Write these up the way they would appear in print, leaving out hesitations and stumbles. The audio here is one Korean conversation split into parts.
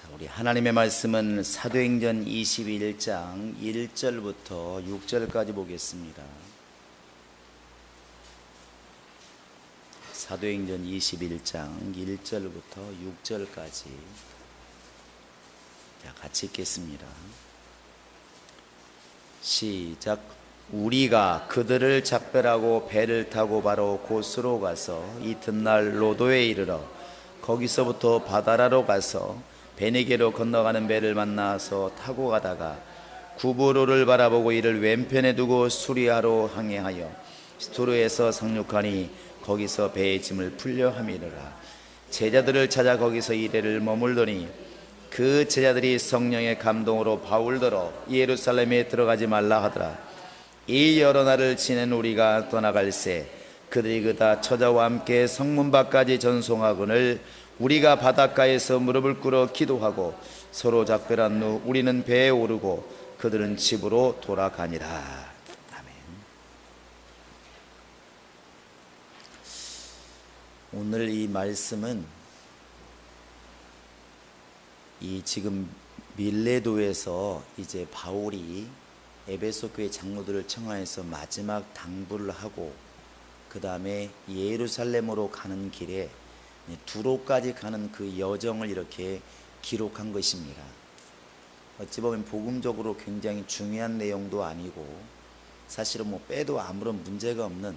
우리 하나님의 말씀은 사도행전 21장 1절부터 6절까지 보겠습니다. 사도행전 21장 1절부터 6절까지 같이 읽겠습니다. 시작. 우리가 그들을 작별하고 배를 타고 바로 고스로 가서 이튿날 로도에 이르러 거기서부터 바다라로 가서 베니게로 건너가는 배를 만나서 타고 가다가 구브로를 바라보고 이를 왼편에 두고 수리아로 항해하여 스토르에서 상륙하니 거기서 배의 짐을 풀려 함이르라. 제자들을 찾아 거기서 이래를 머물더니 그 제자들이 성령의 감동으로 바울더러 예루살렘에 들어가지 말라 하더라. 이 여러 날을 지낸 우리가 떠나갈새 그들이 그다 처자와 함께 성문 밖까지 전송하거늘 우리가 바닷가에서 무릎을 꿇어 기도하고 서로 작별한 후 우리는 배에 오르고 그들은 집으로 돌아가니라. 아멘. 오늘 이 말씀은 이 지금 밀레도에서 이제 바울이 에베소 교회 장로들을 청하해서 마지막 당부를 하고 그 다음에 예루살렘으로 가는 길에 두로까지 가는 그 여정을 이렇게 기록한 것입니다. 어찌 보면 복음적으로 굉장히 중요한 내용도 아니고 사실은 뭐 빼도 아무런 문제가 없는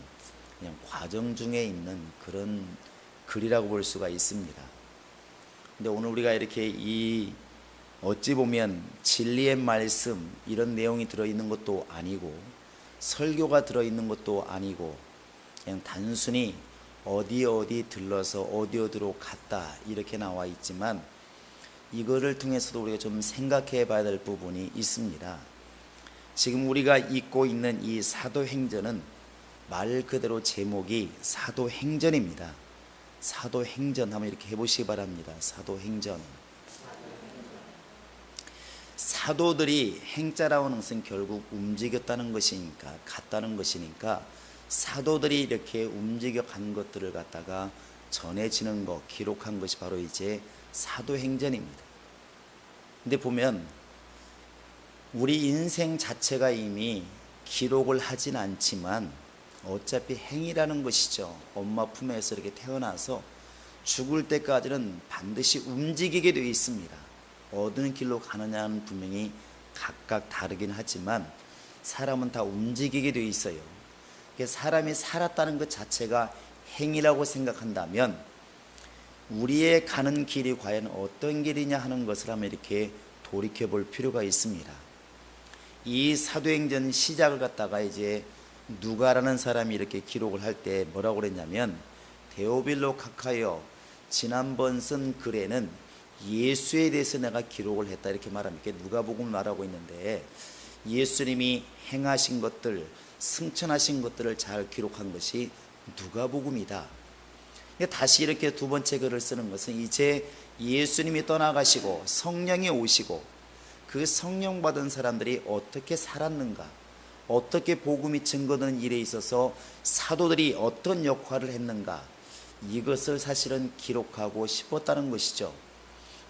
그냥 과정 중에 있는 그런 글이라고 볼 수가 있습니다. 근데 오늘 우리가 이렇게 이 어찌 보면 진리의 말씀 이런 내용이 들어있는 것도 아니고 설교가 들어있는 것도 아니고 그냥 단순히 어디 들러서 어디로 갔다 이렇게 나와 있지만 이거를 통해서도 우리가 좀 생각해 봐야 될 부분이 있습니다. 지금 우리가 읽고 있는 이 사도행전은 말 그대로 제목이 사도행전입니다. 사도행전 한번 이렇게 해보시기 바랍니다. 사도행전. 사도들이 행자라는 것은 결국 움직였다는 것이니까 갔다는 것이니까 사도들이 이렇게 움직여 간 것들을 갖다가 전해지는 것, 기록한 것이 바로 이제 사도행전입니다. 근데 보면 우리 인생 자체가 이미 기록을 하진 않지만 어차피 행이라는 것이죠. 엄마 품에서 이렇게 태어나서 죽을 때까지는 반드시 움직이게 되어 있습니다. 어느 길로 가느냐는 분명히 각각 다르긴 하지만 사람은 다 움직이게 되어 있어요. 사람이 살았다는 것 자체가 행위라고 생각한다면 우리의 가는 길이 과연 어떤 길이냐 하는 것을 한번 이렇게 돌이켜 볼 필요가 있습니다. 이 사도행전 시작을 갖다가 이제 누가라는 사람이 이렇게 기록을 할 때 뭐라고 그랬냐면 데오빌로 카카여 지난번 쓴 글에는 예수에 대해서 내가 기록을 했다 이렇게 말합니다. 누가복음을 말하고 있는데 예수님이 행하신 것들 승천하신 것들을 잘 기록한 것이 누가복음이다. 다시 이렇게 두 번째 글을 쓰는 것은 이제 예수님이 떠나가시고 성령이 오시고 그 성령 받은 사람들이 어떻게 살았는가, 어떻게 복음이 증거되는 일에 있어서 사도들이 어떤 역할을 했는가, 이것을 사실은 기록하고 싶었다는 것이죠.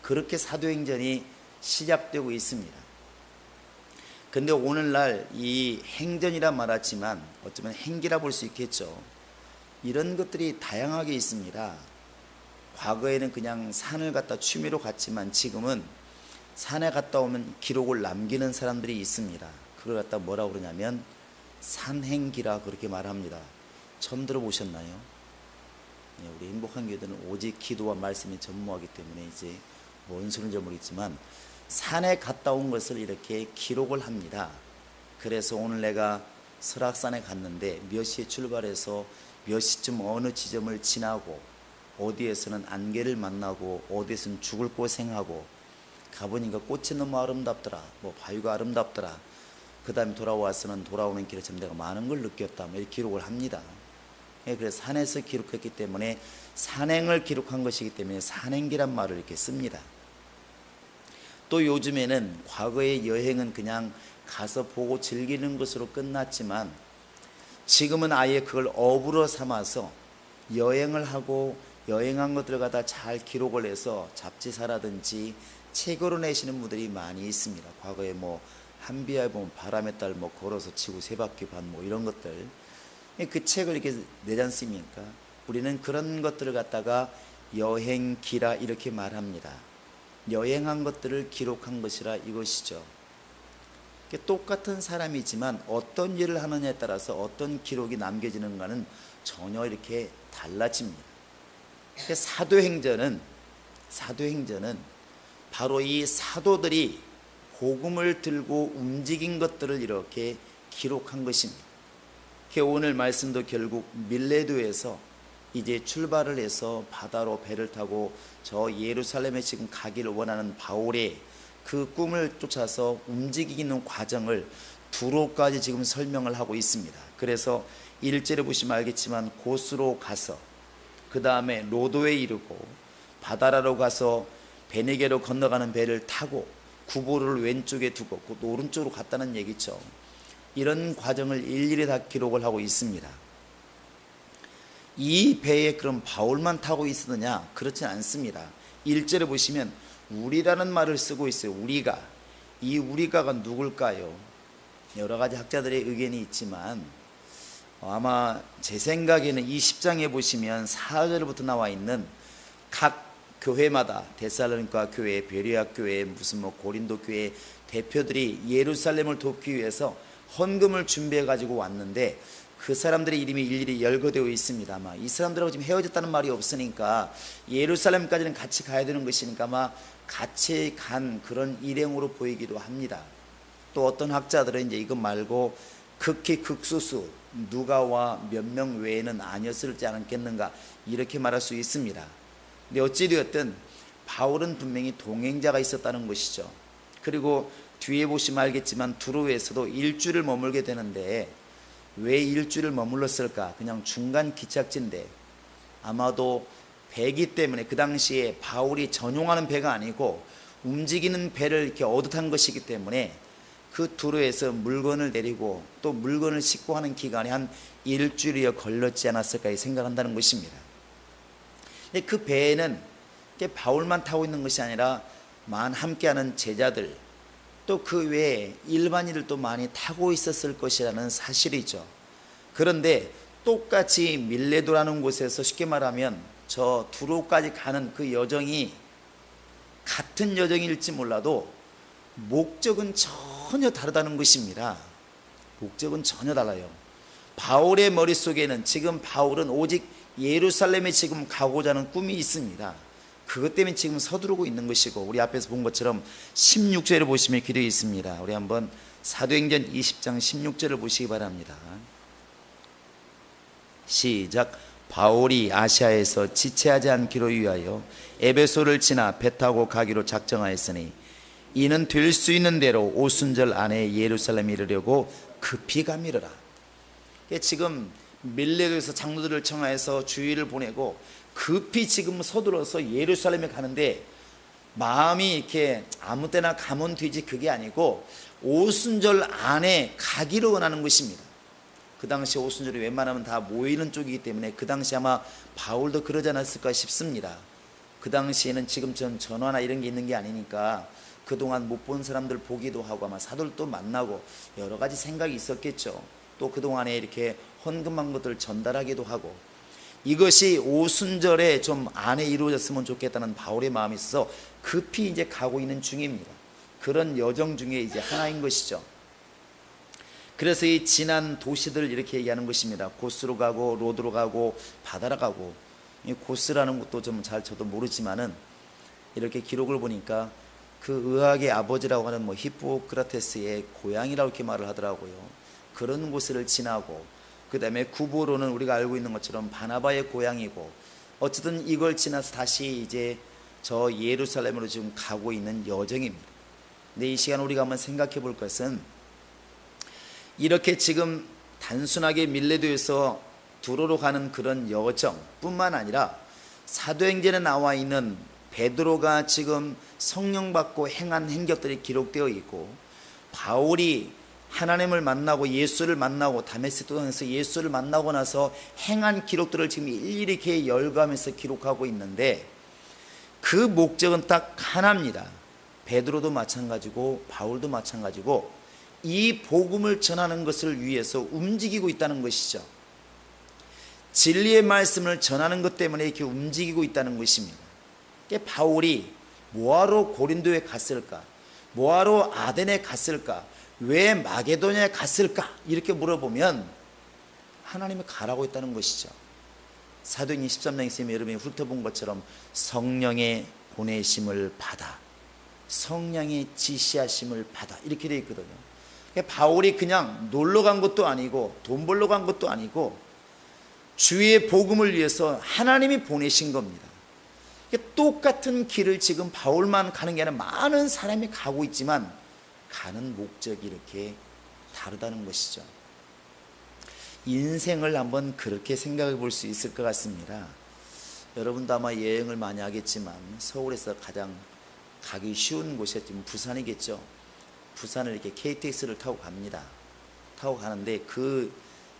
그렇게 사도행전이 시작되고 있습니다. 근데 오늘날 이 행전이라 말하지만 어쩌면 행기라 볼 수 있겠죠. 이런 것들이 다양하게 있습니다. 과거에는 그냥 산을 갔다 취미로 갔지만 지금은 산에 갔다 오면 기록을 남기는 사람들이 있습니다. 그걸 갖다 뭐라고 그러냐면 산행기라 그렇게 말합니다. 처음 들어보셨나요? 우리 행복한 교회들은 오직 기도와 말씀이 전무하기 때문에 이제 뭔 소리인지 모르겠지만 산에 갔다 온 것을 이렇게 기록을 합니다. 그래서 오늘 내가 설악산에 갔는데 몇 시에 출발해서 몇 시쯤 어느 지점을 지나고 어디에서는 안개를 만나고 어디에서는 죽을 고생하고 가보니까 꽃이 너무 아름답더라, 뭐 바위가 아름답더라, 그 다음에 돌아와서는 돌아오는 길에 참 내가 많은 걸 느꼈다, 이렇게 기록을 합니다. 그래서 산에서 기록했기 때문에 산행을 기록한 것이기 때문에 산행기란 말을 이렇게 씁니다. 또 요즘에는 과거의 여행은 그냥 가서 보고 즐기는 것으로 끝났지만 지금은 아예 그걸 업으로 삼아서 여행을 하고 여행한 것들을 갖다 잘 기록을 해서 잡지사라든지 책으로 내시는 분들이 많이 있습니다. 과거에 뭐 한비아에 보면 바람의 딸 뭐 걸어서 치고 세 바퀴 반 뭐 이런 것들, 그 책을 이렇게 내지 않습니까? 우리는 그런 것들을 갖다가 여행기라 이렇게 말합니다. 여행한 것들을 기록한 것이라 이것이죠. 똑같은 사람이지만 어떤 일을 하느냐에 따라서 어떤 기록이 남겨지는가는 전혀 이렇게 달라집니다. 사도행전은 바로 이 사도들이 복음을 들고 움직인 것들을 이렇게 기록한 것입니다. 오늘 말씀도 결국 밀레도에서 이제 출발을 해서 바다로 배를 타고 저 예루살렘에 지금 가기를 원하는 바울의 그 꿈을 쫓아서 움직이는 과정을 두로까지 지금 설명을 하고 있습니다. 그래서 1절에 보시면 알겠지만 고스로 가서 그 다음에 로도에 이르고 바다라로 가서 베네게로 건너가는 배를 타고 구보를 왼쪽에 두고 그 오른쪽으로 갔다는 얘기죠. 이런 과정을 일일이 다 기록을 하고 있습니다. 이 배에 그럼 바울만 타고 있었느냐? 그렇진 않습니다. 1절에 보시면 우리라는 말을 쓰고 있어요. 우리가. 이 우리가가 누굴까요? 여러 가지 학자들의 의견이 있지만 아마 제 생각에는 이 10장에 보시면 4절부터 나와 있는 각 교회마다 데살로니가 교회, 베레아 교회, 무슨 뭐 고린도 교회 대표들이 예루살렘을 돕기 위해서 헌금을 준비해 가지고 왔는데 그 사람들의 이름이 일일이 열거되어 있습니다. 아마 이 사람들하고 지금 헤어졌다는 말이 없으니까 예루살렘까지는 같이 가야 되는 것이니까 아마 같이 간 그런 일행으로 보이기도 합니다. 또 어떤 학자들은 이제 이것 말고 극히 극소수 누가와 몇 명 외에는 아니었을지 않겠는가 이렇게 말할 수 있습니다. 근데 어찌되었든 바울은 분명히 동행자가 있었다는 것이죠. 그리고 뒤에 보시면 알겠지만 두로에서도 일주일을 머물게 되는데 왜 일주일을 머물렀을까? 그냥 중간 기착지인데 아마도 배기 때문에 그 당시에 바울이 전용하는 배가 아니고 움직이는 배를 이렇게 얻어탄 것이기 때문에 그 두로에서 물건을 내리고 또 물건을 싣고 하는 기간이 한 일주일여 걸렸지 않았을까 생각한다는 것입니다. 근데 그 배에는 바울만 타고 있는 것이 아니라 함께하는 제자들 또 그 외에 일반인들도 많이 타고 있었을 것이라는 사실이죠. 그런데 똑같이 밀레도라는 곳에서 쉽게 말하면 저 두로까지 가는 그 여정이 같은 여정일지 몰라도 목적은 전혀 다르다는 것입니다. 목적은 전혀 달라요. 바울의 머릿속에는 지금 바울은 오직 예루살렘에 지금 가고자 하는 꿈이 있습니다. 그것 때문에 지금 서두르고 있는 것이고 우리 앞에서 본 것처럼 16절을 보시면 이렇게 되어 있습니다. 우리 한번 사도행전 20장 16절을 보시기 바랍니다. 시작. 바울이 아시아에서 지체하지 않기로 위하여 에베소를 지나 배 타고 가기로 작정하였으니 이는 될 수 있는 대로 오순절 안에 예루살렘에 이르려고 급히 가미르라. 지금 밀레도에서 장로들을 청하여서 주의를 보내고 급히 지금 서둘러서 예루살렘에 가는데 마음이 이렇게 아무 때나 가면 되지 그게 아니고 오순절 안에 가기를 원하는 것입니다. 그 당시 오순절이 웬만하면 다 모이는 쪽이기 때문에 그 당시 아마 바울도 그러지 않았을까 싶습니다. 그 당시에는 지금처럼 전화나 이런 게 있는 게 아니니까 그동안 못 본 사람들 보기도 하고 아마 사도들도 만나고 여러 가지 생각이 있었겠죠. 또 그동안에 이렇게 헌금한 것들을 전달하기도 하고 이것이 오순절에 좀 안에 이루어졌으면 좋겠다는 바울의 마음이 있어서 급히 이제 가고 있는 중입니다. 그런 여정 중에 이제 하나인 것이죠. 그래서 이 지난 도시들 이렇게 얘기하는 것입니다. 고스로 가고 로드로 가고 바다로 가고 이 고스라는 것도 좀 잘 저도 모르지만은 이렇게 기록을 보니까 그 의학의 아버지라고 하는 뭐 히포크라테스의 고향이라고 이렇게 말을 하더라고요. 그런 곳을 지나고 그 다음에 구보로는 우리가 알고 있는 것처럼 바나바의 고향이고 어쨌든 이걸 지나서 다시 이제 저 예루살렘으로 지금 가고 있는 여정입니다. 근데 이 시간 우리가 한번 생각해 볼 것은 이렇게 지금 단순하게 밀레도에서 두로로 가는 그런 여정뿐만 아니라 사도행전에 나와 있는 베드로가 지금 성령 받고 행한 행적들이 기록되어 있고 바울이 하나님을 만나고 예수를 만나고 다메섹 도상에서 예수를 만나고 나서 행한 기록들을 지금 일일이 이렇게 열거하면서 기록하고 있는데, 그 목적은 딱 하나입니다. 베드로도 마찬가지고 바울도 마찬가지고 이 복음을 전하는 것을 위해서 움직이고 있다는 것이죠. 진리의 말씀을 전하는 것 때문에 이렇게 움직이고 있다는 것입니다. 바울이 뭐하러 고린도에 갔을까? 뭐하러 아덴에 갔을까? 왜 마게도냐에 갔을까? 이렇게 물어보면 하나님이 가라고 했다는 것이죠. 사도행전 13장 쌤이 여러분이 훑어본 것처럼 성령의 보내심을 받아, 성령의 지시하심을 받아, 이렇게 되어 있거든요. 바울이 그냥 놀러 간 것도 아니고 돈 벌러 간 것도 아니고 주의 복음을 위해서 하나님이 보내신 겁니다. 똑같은 길을 지금 바울만 가는 게 아니라 많은 사람이 가고 있지만 가는 목적이 이렇게 다르다는 것이죠. 인생을 한번 그렇게 생각해 볼 수 있을 것 같습니다. 여러분도 아마 여행을 많이 하겠지만 서울에서 가장 가기 쉬운 곳이 지금 부산이겠죠. 부산을 이렇게 KTX를 타고 갑니다. 타고 가는데 그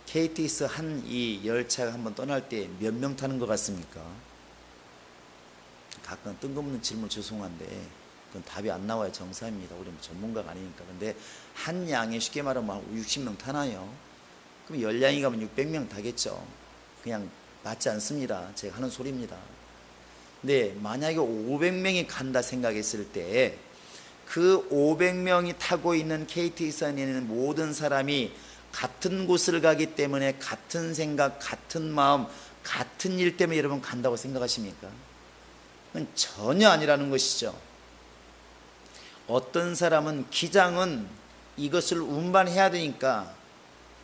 KTX 한 이 열차가 한번 떠날 때 몇 명 타는 것 같습니까? 가끔 뜬금없는 질문 죄송한데 그건 답이 안 나와야 정상입니다. 우리는 전문가가 아니니까. 근데 한 양에 쉽게 말하면 60명 타나요? 그럼 열량이 가면 600명 타겠죠. 그냥 맞지 않습니다. 제가 하는 소리입니다. 근데 만약에 500명이 간다 생각했을 때 그 500명이 타고 있는 KTX 안에 있는 모든 사람이 같은 곳을 가기 때문에 같은 생각, 같은 마음, 같은 일 때문에 여러분 간다고 생각하십니까? 그건 전혀 아니라는 것이죠. 어떤 사람은 기장은 이것을 운반해야 되니까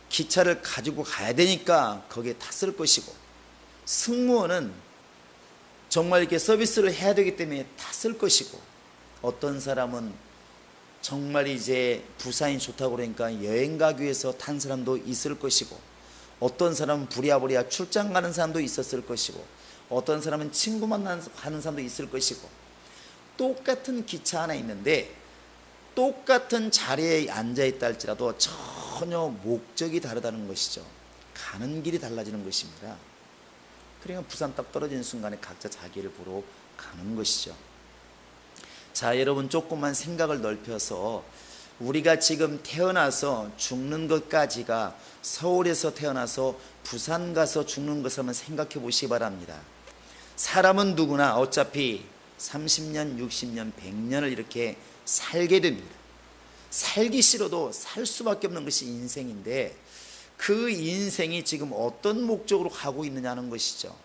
기차를 가지고 가야 되니까 거기에 탔을 것이고, 승무원은 정말 이렇게 서비스를 해야 되기 때문에 탔을 것이고, 어떤 사람은 정말 이제 부산이 좋다고 그러니까 여행 가기 위해서 탄 사람도 있을 것이고, 어떤 사람은 부랴부랴 출장 가는 사람도 있었을 것이고, 어떤 사람은 친구 만나는 가는 사람도 있을 것이고, 똑같은 기차 안에 있는데 똑같은 자리에 앉아있다 할지라도 전혀 목적이 다르다는 것이죠. 가는 길이 달라지는 것입니다. 그러니까 부산 딱 떨어지는 순간에 각자 자기를 보러 가는 것이죠. 자, 여러분 조금만 생각을 넓혀서 우리가 지금 태어나서 죽는 것까지가 서울에서 태어나서 부산 가서 죽는 것을 한번 생각해 보시기 바랍니다. 사람은 누구나 어차피 30년, 60년, 100년을 이렇게 살게 됩니다. 살기 싫어도 살 수밖에 없는 것이 인생인데 그 인생이 지금 어떤 목적으로 가고 있느냐는 것이죠.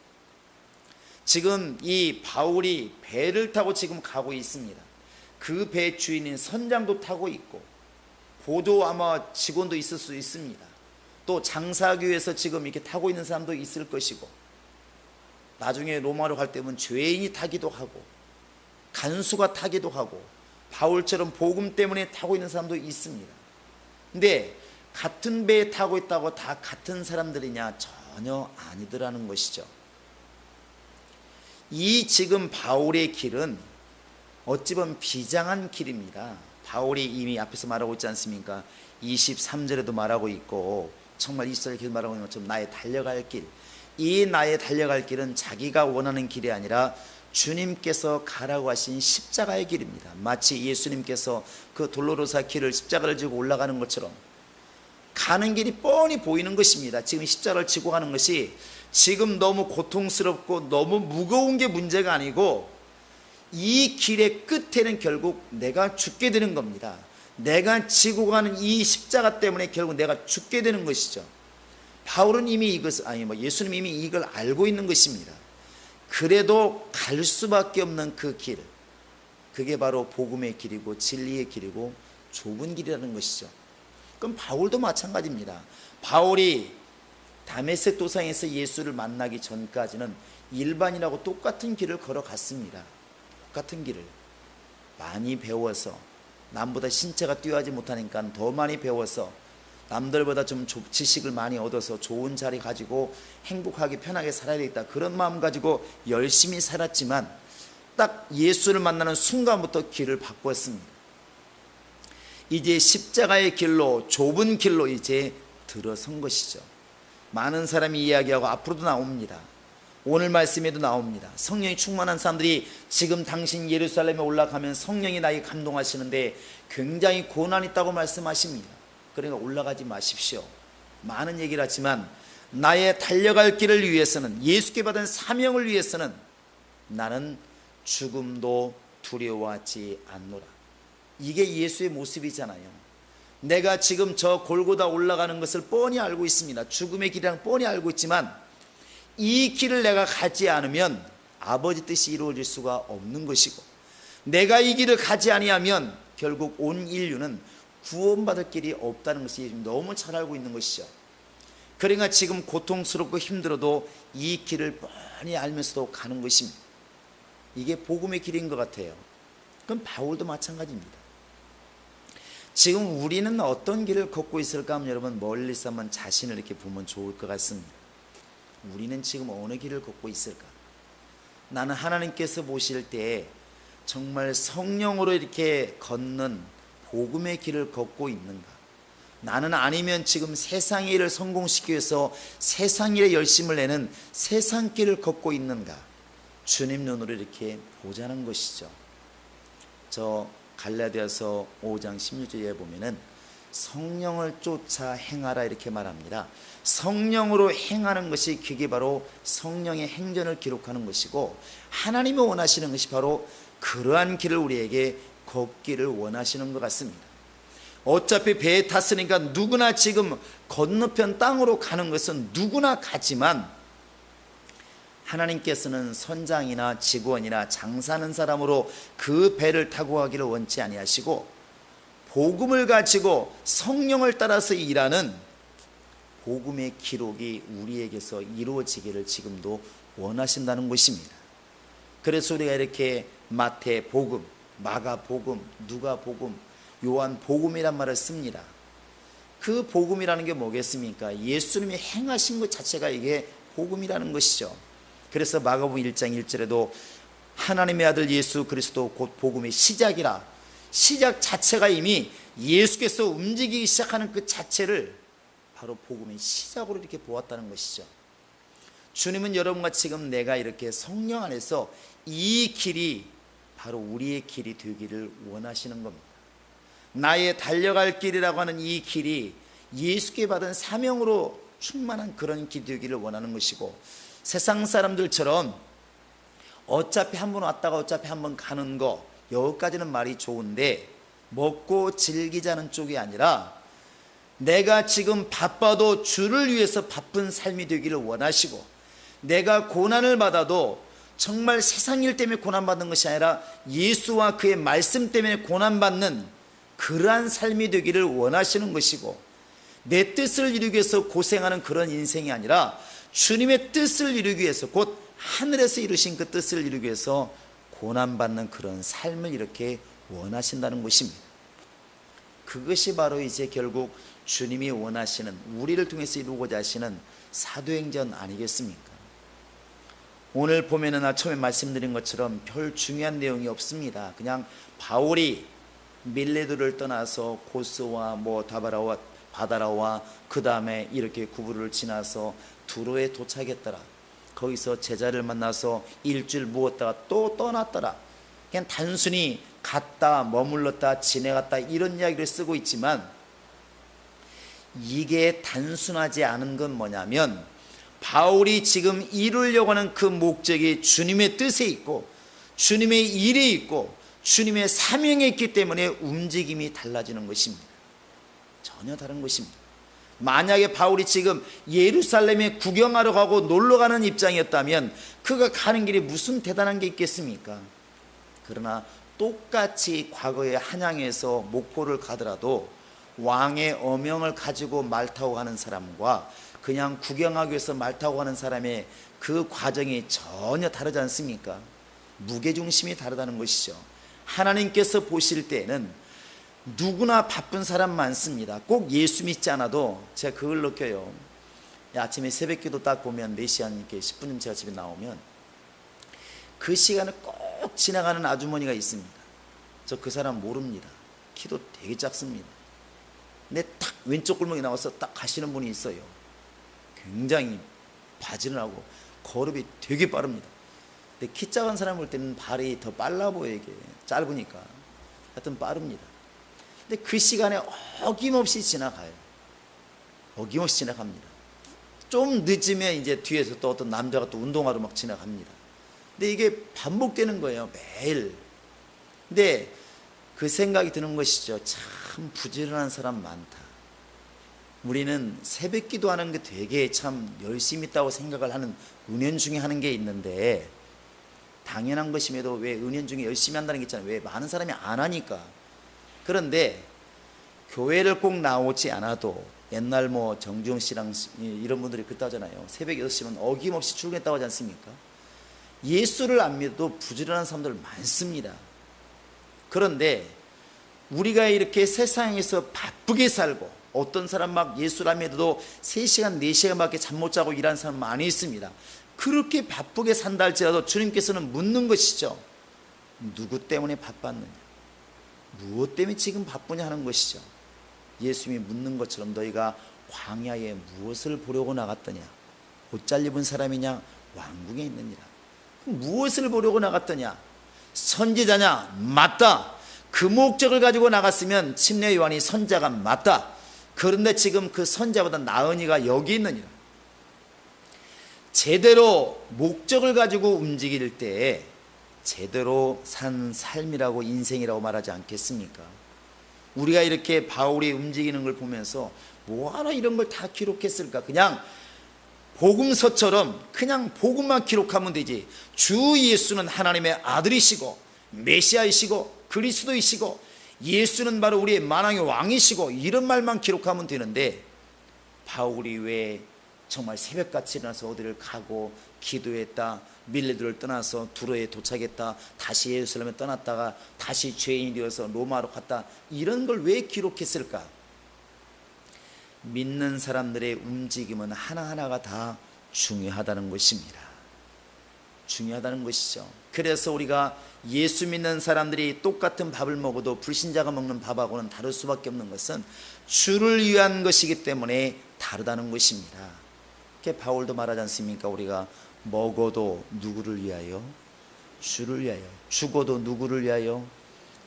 지금 이 바울이 배를 타고 지금 가고 있습니다. 그 배 주인인 선장도 타고 있고 보도 아마 직원도 있을 수 있습니다. 또 장사하기 위해서 지금 이렇게 타고 있는 사람도 있을 것이고, 나중에 로마로 갈 때면 죄인이 타기도 하고 간수가 타기도 하고 바울처럼 복음 때문에 타고 있는 사람도 있습니다. 근데 같은 배에 타고 있다고 다 같은 사람들이냐? 전혀 아니더라는 것이죠. 이 지금 바울의 길은 어찌 보면 비장한 길입니다. 바울이 이미 앞에서 말하고 있지 않습니까? 23절에도 말하고 있고 정말 20절에 계속 말하고 있는 것처럼 나의 달려갈 길, 이 나의 달려갈 길은 자기가 원하는 길이 아니라 주님께서 가라고 하신 십자가의 길입니다. 마치 예수님께서 그 돌로로사 길을 십자가를 지고 올라가는 것처럼 가는 길이 뻔히 보이는 것입니다. 지금 십자가를 지고 가는 것이 지금 너무 고통스럽고 너무 무거운 게 문제가 아니고 이 길의 끝에는 결국 내가 죽게 되는 겁니다. 내가 지고 가는 이 십자가 때문에 결국 내가 죽게 되는 것이죠. 바울은 이미 이것을 예수님 이미 이걸 알고 있는 것입니다. 그래도 갈 수밖에 없는 그 길, 그게 바로 복음의 길이고 진리의 길이고 좁은 길이라는 것이죠. 그럼 바울도 마찬가지입니다. 바울이 다메섹 도상에서 예수를 만나기 전까지는 일반인하고 똑같은 길을 걸어갔습니다. 똑같은 길을 많이 배워서, 남보다 신체가 뛰어나지 못하니까 더 많이 배워서 남들보다 좀 지식을 많이 얻어서 좋은 자리 가지고 행복하게 편하게 살아야 되겠다, 그런 마음 가지고 열심히 살았지만 딱 예수를 만나는 순간부터 길을 바꿨습니다. 이제 십자가의 길로, 좁은 길로 이제 들어선 것이죠. 많은 사람이 이야기하고 앞으로도 나옵니다. 오늘 말씀에도 나옵니다. 성령이 충만한 사람들이 지금 당신 예루살렘에 올라가면 성령이 나에게 감동하시는데 굉장히 고난이 있다고 말씀하십니다. 그러니까 올라가지 마십시오. 많은 얘기를 하지만 나의 달려갈 길을 위해서는, 예수께 받은 사명을 위해서는 나는 죽음도 두려워하지 않노라. 이게 예수의 모습이잖아요. 내가 지금 저 골고다 올라가는 것을 뻔히 알고 있습니다. 죽음의 길이랑 뻔히 알고 있지만 이 길을 내가 가지 않으면 아버지 뜻이 이루어질 수가 없는 것이고, 내가 이 길을 가지 아니하면 결국 온 인류는 구원받을 길이 없다는 것이 너무 잘 알고 있는 것이죠. 그러니까 지금 고통스럽고 힘들어도 이 길을 뻔히 알면서도 가는 것입니다. 이게 복음의 길인 것 같아요. 그럼 바울도 마찬가지입니다. 지금 우리는 어떤 길을 걷고 있을까 하면 여러분 멀리서 한번 자신을 이렇게 보면 좋을 것 같습니다. 우리는 지금 어느 길을 걷고 있을까? 나는 하나님께서 보실 때 정말 성령으로 이렇게 걷는 복음의 길을 걷고 있는가? 나는 아니면 지금 세상 일을 성공시키기 위해서 세상 일에 열심을 내는 세상 길을 걷고 있는가? 주님 눈으로 이렇게 보자는 것이죠. 저 갈라디아서 5장 16절에 보면은 성령을 쫓아 행하라 이렇게 말합니다. 성령으로 행하는 것이, 그게 바로 성령의 행전을 기록하는 것이고, 하나님이 원하시는 것이 바로 그러한 길을 우리에게 걷기를 원하시는 것 같습니다. 어차피 배에 탔으니까 누구나 지금 건너편 땅으로 가는 것은 누구나 가지만, 하나님께서는 선장이나 직원이나 장사하는 사람으로 그 배를 타고 가기를 원치 아니하시고, 복음을 가지고 성령을 따라서 일하는 복음의 기록이 우리에게서 이루어지기를 지금도 원하신다는 것입니다. 그래서 우리가 이렇게 마태복음, 마가복음, 누가복음, 요한복음이란 말을 씁니다. 그 복음이라는 게 뭐겠습니까? 예수님이 행하신 것 자체가 이게 복음이라는 것이죠. 그래서 마가복음 1장 1절에도 하나님의 아들 예수 그리스도 곧 복음의 시작이라, 시작 자체가 이미 예수께서 움직이기 시작하는 그 자체를 바로 복음의 시작으로 이렇게 보았다는 것이죠. 주님은 여러분과 지금 내가 이렇게 성령 안에서 이 길이 바로 우리의 길이 되기를 원하시는 겁니다. 나의 달려갈 길이라고 하는 이 길이 예수께 받은 사명으로 충만한 그런 길이 되기를 원하는 것이고, 세상 사람들처럼 어차피 한 번 왔다가 어차피 한 번 가는 거, 여기까지는 말이 좋은데 먹고 즐기자는 쪽이 아니라, 내가 지금 바빠도 주를 위해서 바쁜 삶이 되기를 원하시고, 내가 고난을 받아도 정말 세상 일 때문에 고난받는 것이 아니라 예수와 그의 말씀 때문에 고난받는 그러한 삶이 되기를 원하시는 것이고, 내 뜻을 이루기 위해서 고생하는 그런 인생이 아니라 주님의 뜻을 이루기 위해서, 곧 하늘에서 이루신 그 뜻을 이루기 위해서 고난받는 그런 삶을 이렇게 원하신다는 것입니다. 그것이 바로 이제 결국 주님이 원하시는, 우리를 통해서 이루고자 하시는 사도행전 아니겠습니까? 오늘 보면은 처음에 말씀드린 것처럼 별 중요한 내용이 없습니다. 그냥 바울이 밀레도를 떠나서 고스와 다바라와 바다라와 그 다음에 이렇게 구부를 지나서 두로에 도착했더라. 거기서 제자를 만나서 일주일 묵었다가 또 떠났더라. 그냥 단순히 갔다 머물렀다 지내갔다 이런 이야기를 쓰고 있지만, 이게 단순하지 않은 건 뭐냐면, 바울이 지금 이루려고 하는 그 목적이 주님의 뜻에 있고 주님의 일에 있고 주님의 사명에 있기 때문에 움직임이 달라지는 것입니다. 전혀 다른 것입니다. 만약에 바울이 지금 예루살렘에 구경하러 가고 놀러 가는 입장이었다면 그가 가는 길이 무슨 대단한 게 있겠습니까? 그러나 똑같이 과거에 한양에서 목포를 가더라도 왕의 어명을 가지고 말 타고 가는 사람과 그냥 구경하기 위해서 말 타고 가는 사람의 그 과정이 전혀 다르지 않습니까? 무게중심이 다르다는 것이죠. 하나님께서 보실 때에는 누구나 바쁜 사람 많습니다. 꼭 예수 믿지 않아도 제가 그걸 느껴요. 아침에 새벽기도 딱 보면 4시 한 이렇게 10분쯤 제가 집에 나오면 그 시간을 꼭 지나가는 아주머니가 있습니다. 저 그 사람 모릅니다. 키도 되게 작습니다. 근데 딱 왼쪽 골목에 나와서 딱 가시는 분이 있어요. 굉장히 바지런하고 걸음이 되게 빠릅니다. 근데 키 작은 사람 볼 때는 발이 더 빨라 보여. 이게 짧으니까 하여튼 빠릅니다. 근데 그 시간에 어김없이 지나가요. 어김없이 지나갑니다. 좀 늦으면 이제 뒤에서 또 어떤 남자가 또 운동하러 막 지나갑니다. 근데 이게 반복되는 거예요, 매일. 근데 그 생각이 드는 것이죠. 참 부지런한 사람 많다. 우리는 새벽 기도하는 게 되게 참 열심히 있다고 생각을 하는 은연 중에 하는 게 있는데, 당연한 것임에도 왜 은연 중에 열심히 한다는 게 있잖아요. 왜 많은 사람이 안 하니까. 그런데 교회를 꼭 나오지 않아도 옛날 뭐 정주영 씨랑 이런 분들이 그랬다잖아요. 새벽 6시면 어김없이 출근했다고 하지 않습니까? 예수를 안 믿어도 부지런한 사람들 많습니다. 그런데 우리가 이렇게 세상에서 바쁘게 살고, 어떤 사람 막 예수를 안 믿어도 3시간 4시간밖에 잠 못 자고 일하는 사람 많이 있습니다. 그렇게 바쁘게 산다 할지라도 주님께서는 묻는 것이죠. 누구 때문에 바빴느냐, 무엇 때문에 지금 바쁘냐 하는 것이죠. 예수님이 묻는 것처럼 너희가 광야에 무엇을 보려고 나갔더냐? 옷잘 입은 사람이냐? 왕궁에 있느니라. 무엇을 보려고 나갔더냐? 선지자냐? 맞다. 그 목적을 가지고 나갔으면 침례 요한이 선자가 맞다. 그런데 지금 그 선자보다 나은 이가 여기 있느니라. 제대로 목적을 가지고 움직일 때 제대로 산 삶이라고, 인생이라고 말하지 않겠습니까? 우리가 이렇게 바울이 움직이는 걸 보면서 뭐하러 이런 걸 다 기록했을까? 그냥 복음서처럼 그냥 복음만 기록하면 되지. 주 예수는 하나님의 아들이시고 메시아이시고 그리스도이시고 예수는 바로 우리의 만왕의 왕이시고 이런 말만 기록하면 되는데, 바울이 왜 정말 새벽같이 일어나서 어디를 가고 기도했다, 밀레드를 떠나서 두로에 도착했다, 다시 예루살렘에 떠났다가 다시 죄인이 되어서 로마로 갔다, 이런 걸 왜 기록했을까? 믿는 사람들의 움직임은 하나하나가 다 중요하다는 것입니다. 중요하다는 것이죠. 그래서 우리가 예수 믿는 사람들이 똑같은 밥을 먹어도 불신자가 먹는 밥하고는 다를 수밖에 없는 것은 주를 위한 것이기 때문에 다르다는 것입니다. 이렇게 바울도 말하지 않습니까? 우리가 먹어도 누구를 위하여? 주를 위하여. 죽어도 누구를 위하여?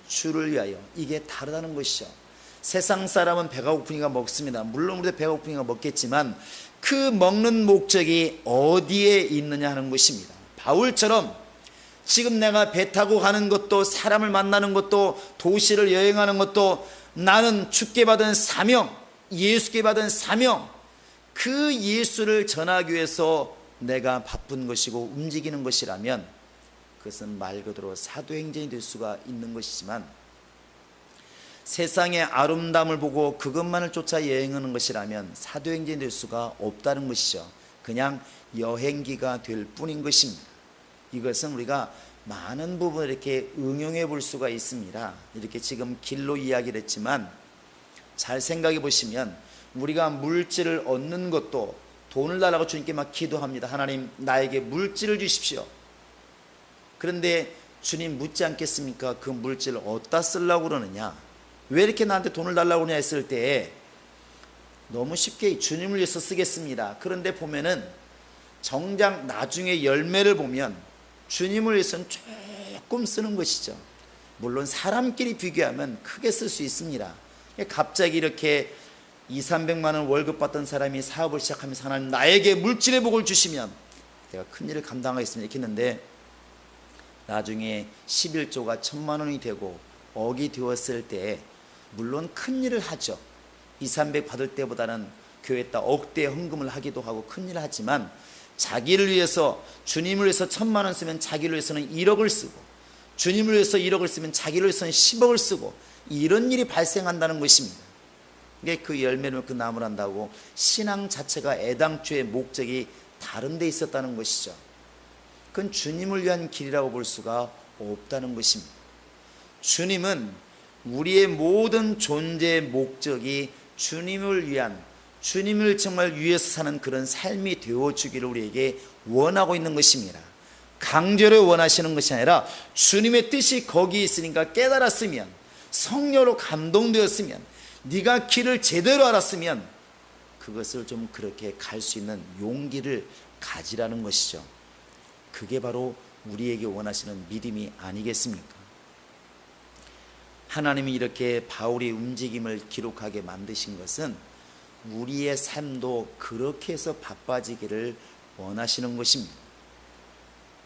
주를 위하여. 이게 다르다는 것이죠. 세상 사람은 배가 고프니까 먹습니다. 물론 우리도 배가 고프니까 먹겠지만 그 먹는 목적이 어디에 있느냐 하는 것입니다. 바울처럼 지금 내가 배 타고 가는 것도, 사람을 만나는 것도, 도시를 여행하는 것도 나는 주께 받은 사명, 예수께 받은 사명, 그 예수를 전하기 위해서 내가 바쁜 것이고 움직이는 것이라면 그것은 말 그대로 사도행전이 될 수가 있는 것이지만, 세상의 아름다움을 보고 그것만을 쫓아 여행하는 것이라면 사도행전이 될 수가 없다는 것이죠. 그냥 여행기가 될 뿐인 것입니다. 이것은 우리가 많은 부분을 이렇게 응용해 볼 수가 있습니다. 이렇게 지금 길로 이야기를 했지만 잘 생각해 보시면, 우리가 물질을 얻는 것도 돈을 달라고 주님께 막 기도합니다. 하나님, 나에게 물질을 주십시오. 그런데 주님 묻지 않겠습니까? 그 물질을 어디다 쓰려고 그러느냐? 왜 이렇게 나한테 돈을 달라고 그러냐 했을 때 너무 쉽게 주님을 위해서 쓰겠습니다. 그런데 보면은 정작 나중에 열매를 보면 주님을 위해서는 조금 쓰는 것이죠. 물론 사람끼리 비교하면 크게 쓸 수 있습니다. 갑자기 이렇게 200~300만 원 월급 받던 사람이 사업을 시작하면서 하나님 나에게 물질의 복을 주시면 내가 큰 일을 감당하겠습니다 이렇게 했는데, 나중에 11조가 1000만 원이 되고 억이 되었을 때 물론 큰 일을 하죠. 200~300 받을 때보다는 교회에다 억대 헌금을 하기도 하고 큰 일을 하지만, 자기를 위해서, 주님을 위해서 1000만 원 쓰면 자기를 위해서는 1억을 쓰고, 주님을 위해서 1억을 쓰면 자기를 위해서는 10억을 쓰고, 이런 일이 발생한다는 것입니다. 이게 그 열매를 그 나무를 한다고 신앙 자체가 애당초의 목적이 다른 데 있었다는 것이죠. 그건 주님을 위한 길이라고 볼 수가 없다는 것입니다. 주님은 우리의 모든 존재의 목적이 주님을 위한, 주님을 정말 위해서 사는 그런 삶이 되어주기를 우리에게 원하고 있는 것입니다. 강제로 원하시는 것이 아니라 주님의 뜻이 거기 있으니까 깨달았으면, 성령으로 감동되었으면, 네가 길을 제대로 알았으면 그것을 좀 그렇게 갈 수 있는 용기를 가지라는 것이죠. 그게 바로 우리에게 원하시는 믿음이 아니겠습니까? 하나님이 이렇게 바울의 움직임을 기록하게 만드신 것은 우리의 삶도 그렇게 해서 바빠지기를 원하시는 것입니다.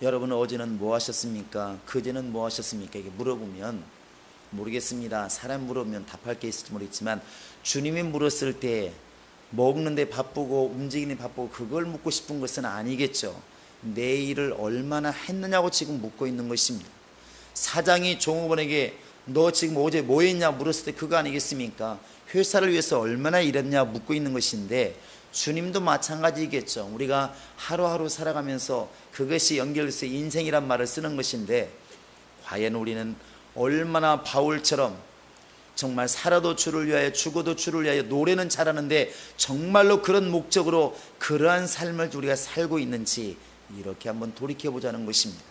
여러분, 어제는 뭐 하셨습니까? 그제는 뭐 하셨습니까? 이렇게 물어보면 모르겠습니다. 사람 물어보면 답할 게 있을지 모르겠지만, 주님이 물었을 때 먹는데 바쁘고 움직이는 바쁘고 그걸 묻고 싶은 것은 아니겠죠. 내 일을 얼마나 했느냐고 지금 묻고 있는 것입니다. 사장이 종업원에게 너 지금 어제 뭐 했냐 물었을 때 그거 아니겠습니까? 회사를 위해서 얼마나 일했냐 묻고 있는 것인데, 주님도 마찬가지겠죠. 우리가 하루하루 살아가면서 그것이 연결돼서 인생이란 말을 쓰는 것인데, 과연 우리는 얼마나 바울처럼 정말 살아도 주를 위하여 죽어도 주를 위하여, 노래는 잘하는데 정말로 그런 목적으로 그러한 삶을 우리가 살고 있는지 이렇게 한번 돌이켜보자는 것입니다.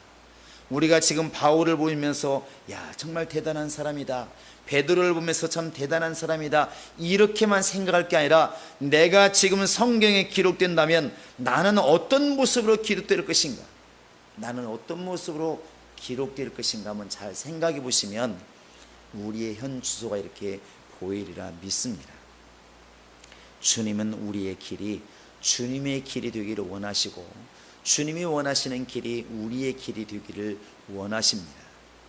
우리가 지금 바울을 보면서 야, 정말 대단한 사람이다, 베드로를 보면서 참 대단한 사람이다, 이렇게만 생각할 게 아니라, 내가 지금 성경에 기록된다면 나는 어떤 모습으로 기록될 것인가, 나는 어떤 모습으로 기록될 것인가 한번 잘 생각해 보시면 우리의 현 주소가 이렇게 보이리라 믿습니다. 주님은 우리의 길이 주님의 길이 되기를 원하시고, 주님이 원하시는 길이 우리의 길이 되기를 원하십니다.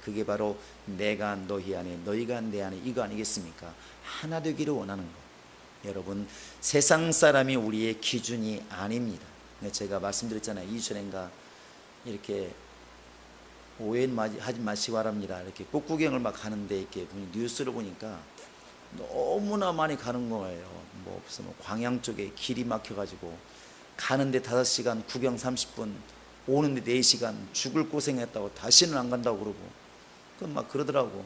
그게 바로 내가 너희 안에 너희가 내 안에, 이거 아니겠습니까? 하나 되기를 원하는 것. 여러분, 세상 사람이 우리의 기준이 아닙니다. 제가 말씀드렸잖아요. 2주 전인가 이렇게 오해하지 마시기 바랍니다. 이렇게 꽃구경을 막 가는데 이렇게 뉴스를 보니까 너무나 많이 가는 거예요. 무슨 광양 쪽에 길이 막혀가지고 가는데 5시간, 구경 30분, 오는데 4시간, 죽을 고생했다고 다시는 안 간다고 그러고, 그건 막 그러더라고.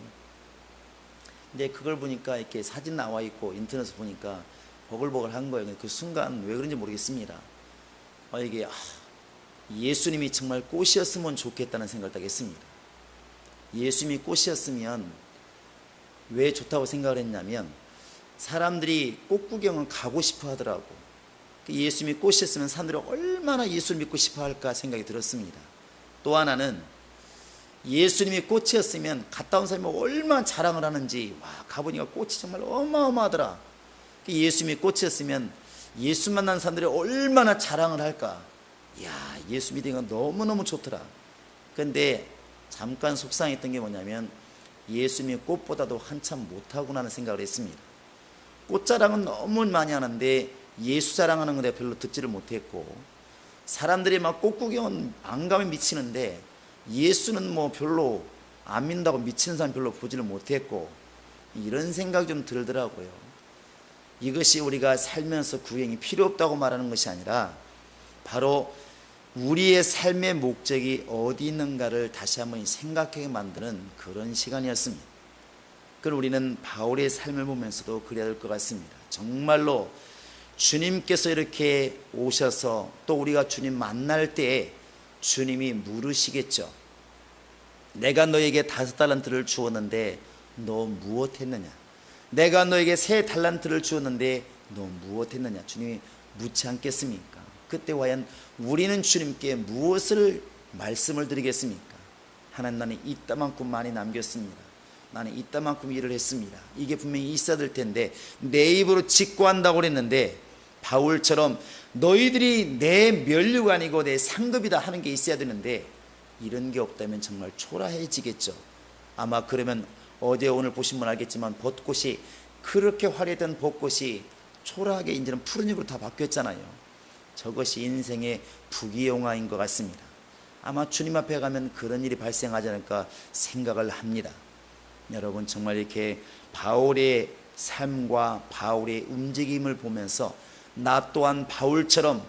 근데 그걸 보니까 이렇게 사진 나와 있고 인터넷에 보니까 버글버글 한 거예요. 그 순간 왜 그런지 모르겠습니다. 이게 예수님이 정말 꽃이었으면 좋겠다는 생각을 딱 했습니다. 예수님이 꽃이었으면 왜 좋다고 생각을 했냐면, 사람들이 꽃 구경을 가고 싶어 하더라고. 예수님이 꽃이었으면 사람들이 얼마나 예수를 믿고 싶어 할까 생각이 들었습니다. 또 하나는 예수님이 꽃이었으면 갔다 온 사람이 얼마나 자랑을 하는지, 와, 가보니까 꽃이 정말 어마어마하더라. 예수님이 꽃이었으면 예수 만난 사람들이 얼마나 자랑을 할까. 야, 예수 믿으니까 너무너무 좋더라. 그런데 잠깐 속상했던 게 뭐냐면, 예수님이 꽃보다도 한참 못하구나 하는 생각을 했습니다. 꽃 자랑은 너무 많이 하는데 예수 자랑하는 거 내가 별로 듣지를 못했고, 사람들이 막 꽃 구경은 안 가면 미치는데 예수는 뭐 별로 안 믿는다고 미치는 사람 별로 보지를 못했고, 이런 생각이 좀 들더라고요. 이것이 우리가 살면서 구경이 필요 없다고 말하는 것이 아니라, 바로 우리의 삶의 목적이 어디 있는가를 다시 한번 생각하게 만드는 그런 시간이었습니다. 그리고 우리는 바울의 삶을 보면서도 그래야 될 것 같습니다. 정말로 주님께서 이렇게 오셔서 또 우리가 주님 만날 때에 주님이 물으시겠죠. 내가 너에게 5달란트를 주었는데 너 무엇 했느냐? 내가 너에게 3달란트를 주었는데 너 무엇 했느냐? 주님이 묻지 않겠습니까? 그때 과연 우리는 주님께 무엇을 말씀을 드리겠습니까? 하나님, 나는 이따만큼 많이 남겼습니다. 나는 이따만큼 일을 했습니다. 이게 분명히 있어야 될 텐데 내 입으로 직고한다고 그랬는데, 바울처럼 너희들이 내 면류가 아니고 내 상급이다 하는 게 있어야 되는데, 이런 게 없다면 정말 초라해지겠죠. 아마 그러면 어제 오늘 보신 분 알겠지만, 벚꽃이 그렇게 화려했던 벚꽃이 초라하게 이제는 푸른 잎으로 다 바뀌었잖아요. 저것이 인생의 부귀영화인 것 같습니다. 아마 주님 앞에 가면 그런 일이 발생하지 않을까 생각을 합니다. 여러분, 정말 이렇게 바울의 삶과 바울의 움직임을 보면서 나 또한 바울처럼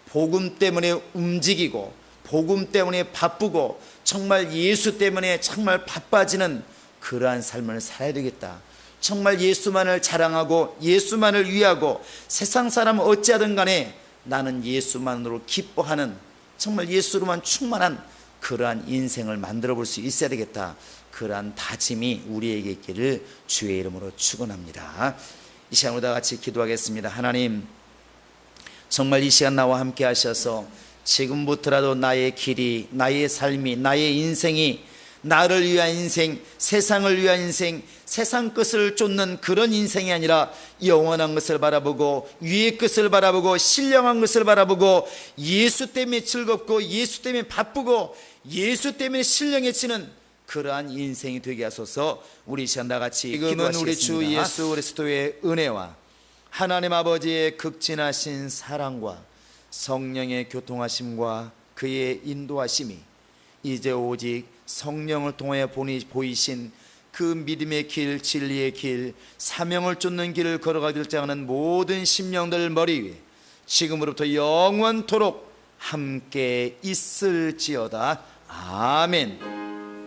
복음 때문에 움직이고, 복음 때문에 바쁘고, 정말 예수 때문에 정말 바빠지는 그러한 삶을 살아야 되겠다. 정말 예수만을 자랑하고 예수만을 위하고, 세상 사람은 어찌하든 간에 나는 예수만으로 기뻐하는, 정말 예수로만 충만한 그러한 인생을 만들어 볼 수 있어야 되겠다. 그러한 다짐이 우리에게 있기를 주의 이름으로 축원합니다. 이 시간 다 같이 기도하겠습니다. 하나님, 정말 이 시간 나와 함께 하셔서 지금부터라도 나의 길이, 나의 삶이, 나의 인생이 나를 위한 인생, 세상을 위한 인생, 세상 것을 쫓는 그런 인생이 아니라 영원한 것을 바라보고 위의 것을 바라보고 신령한 것을 바라보고 예수 때문에 즐겁고 예수 때문에 바쁘고 예수 때문에 신령해지는 그러한 인생이 되게 하소서. 우리 시간 다 같이 지금은 기도하시겠습니다. 우리 주 예수 그리스도의 은혜와 하나님 아버지의 극진하신 사랑과 성령의 교통하심과 그의 인도하심이 이제 오직 성령을 통해 보이신 그 믿음의 길, 진리의 길, 사명을 쫓는 길을 걸어가길 하는 모든 심령들 머리 위에 지금으로부터 영원토록 함께 있을지어다. 아멘.